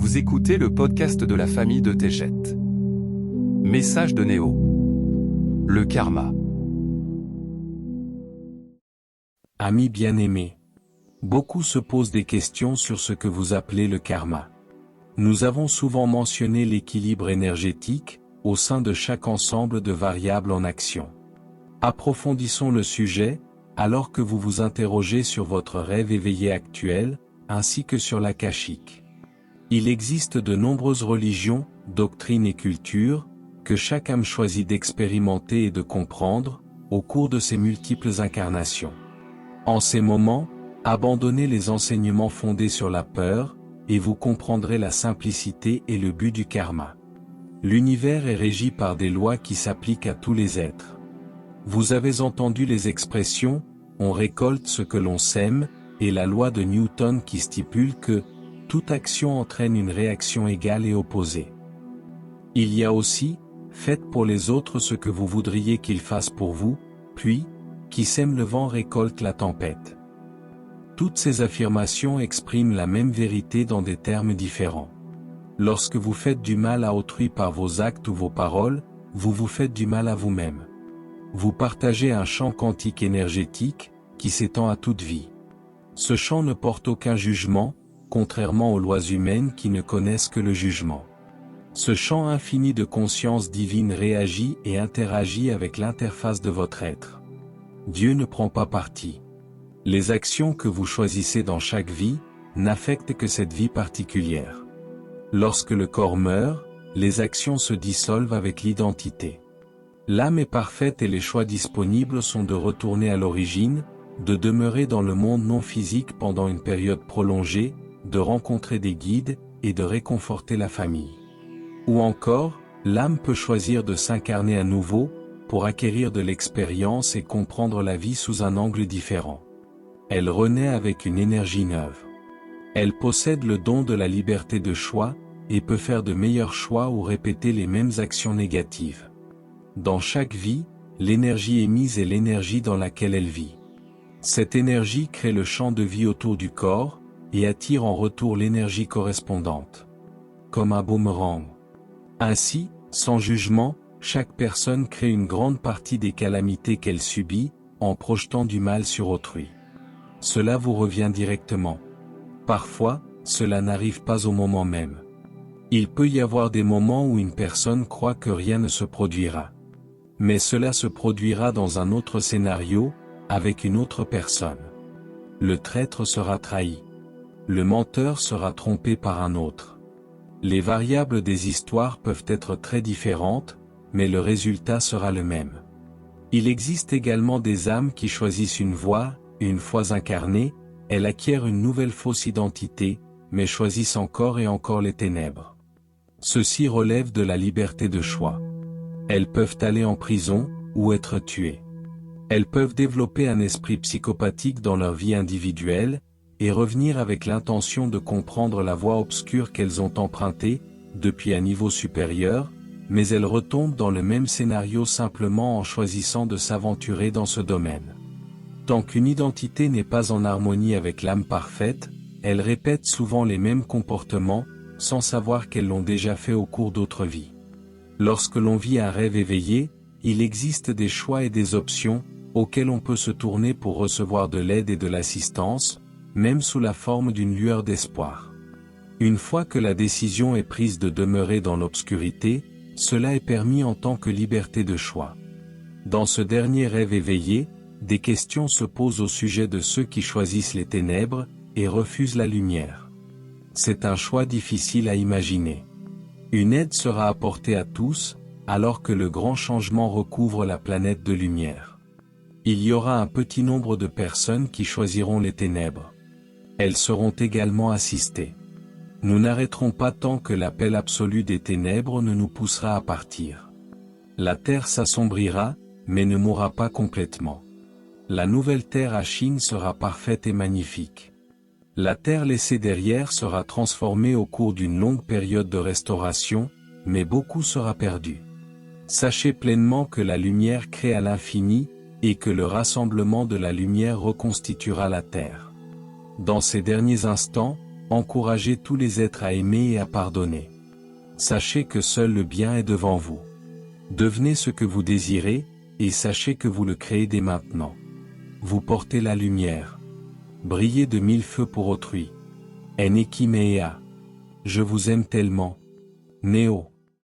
Vous écoutez le podcast de la famille de Tejet. Message de Néo. Le karma. Amis bien-aimés, beaucoup se posent des questions sur ce que vous appelez le karma. Nous avons souvent mentionné l'équilibre énergétique au sein de chaque ensemble de variables en action. Approfondissons le sujet, alors que vous vous interrogez sur votre rêve éveillé actuel, ainsi que sur l'akashique. Il existe de nombreuses religions, doctrines et cultures, que chaque âme choisit d'expérimenter et de comprendre, au cours de ses multiples incarnations. En ces moments, abandonnez les enseignements fondés sur la peur, et vous comprendrez la simplicité et le but du karma. L'univers est régi par des lois qui s'appliquent à tous les êtres. Vous avez entendu les expressions « on récolte ce que l'on sème » et la loi de Newton qui stipule que « toute action entraîne une réaction égale et opposée ». Il y a aussi « faites pour les autres ce que vous voudriez qu'ils fassent pour vous », puis « qui sème le vent récolte la tempête ». Toutes ces affirmations expriment la même vérité dans des termes différents. Lorsque vous faites du mal à autrui par vos actes ou vos paroles, vous vous faites du mal à vous-même. Vous partagez un champ quantique énergétique, qui s'étend à toute vie. Ce champ ne porte aucun jugement, contrairement aux lois humaines qui ne connaissent que le jugement. Ce champ infini de conscience divine réagit et interagit avec l'interface de votre être. Dieu ne prend pas parti. Les actions que vous choisissez dans chaque vie, n'affectent que cette vie particulière. Lorsque le corps meurt, les actions se dissolvent avec l'identité. L'âme est parfaite et les choix disponibles sont de retourner à l'origine, de demeurer dans le monde non physique pendant une période prolongée, de rencontrer des guides, et de réconforter la famille. Ou encore, l'âme peut choisir de s'incarner à nouveau, pour acquérir de l'expérience et comprendre la vie sous un angle différent. Elle renaît avec une énergie neuve. Elle possède le don de la liberté de choix, et peut faire de meilleurs choix ou répéter les mêmes actions négatives. Dans chaque vie, l'énergie émise est l'énergie dans laquelle elle vit. Cette énergie crée le champ de vie autour du corps, et attire en retour l'énergie correspondante. Comme un boomerang. Ainsi, sans jugement, chaque personne crée une grande partie des calamités qu'elle subit, en projetant du mal sur autrui. Cela vous revient directement. Parfois, cela n'arrive pas au moment même. Il peut y avoir des moments où une personne croit que rien ne se produira. Mais cela se produira dans un autre scénario, avec une autre personne. Le traître sera trahi. Le menteur sera trompé par un autre. Les variables des histoires peuvent être très différentes, mais le résultat sera le même. Il existe également des âmes qui choisissent une voie, une fois incarnées, elles acquièrent une nouvelle fausse identité, mais choisissent encore et encore les ténèbres. Ceci relève de la liberté de choix. Elles peuvent aller en prison, ou être tuées. Elles peuvent développer un esprit psychopathique dans leur vie individuelle, et revenir avec l'intention de comprendre la voie obscure qu'elles ont empruntée, depuis un niveau supérieur, mais elles retombent dans le même scénario simplement en choisissant de s'aventurer dans ce domaine. Tant qu'une identité n'est pas en harmonie avec l'âme parfaite, elle répète souvent les mêmes comportements, sans savoir qu'elles l'ont déjà fait au cours d'autres vies. Lorsque l'on vit un rêve éveillé, il existe des choix et des options, auxquels on peut se tourner pour recevoir de l'aide et de l'assistance, même sous la forme d'une lueur d'espoir. Une fois que la décision est prise de demeurer dans l'obscurité, cela est permis en tant que liberté de choix. Dans ce dernier rêve éveillé, des questions se posent au sujet de ceux qui choisissent les ténèbres, et refusent la lumière. C'est un choix difficile à imaginer. Une aide sera apportée à tous, alors que le grand changement recouvre la planète de lumière. Il y aura un petit nombre de personnes qui choisiront les ténèbres. Elles seront également assistées. Nous n'arrêterons pas tant que l'appel absolu des ténèbres ne nous poussera à partir. La terre s'assombrira, mais ne mourra pas complètement. La nouvelle terre à Chine sera parfaite et magnifique. La terre laissée derrière sera transformée au cours d'une longue période de restauration, mais beaucoup sera perdu. Sachez pleinement que la lumière crée à l'infini, et que le rassemblement de la lumière reconstituera la terre. Dans ces derniers instants, Encouragez tous les êtres à aimer et à pardonner. Sachez que seul le bien est devant vous. Devenez ce que vous désirez, et sachez que vous le créez dès maintenant. Vous portez la lumière. Brillez de 1000 feux pour autrui. Eneki Mea. Je vous aime tellement. Néo.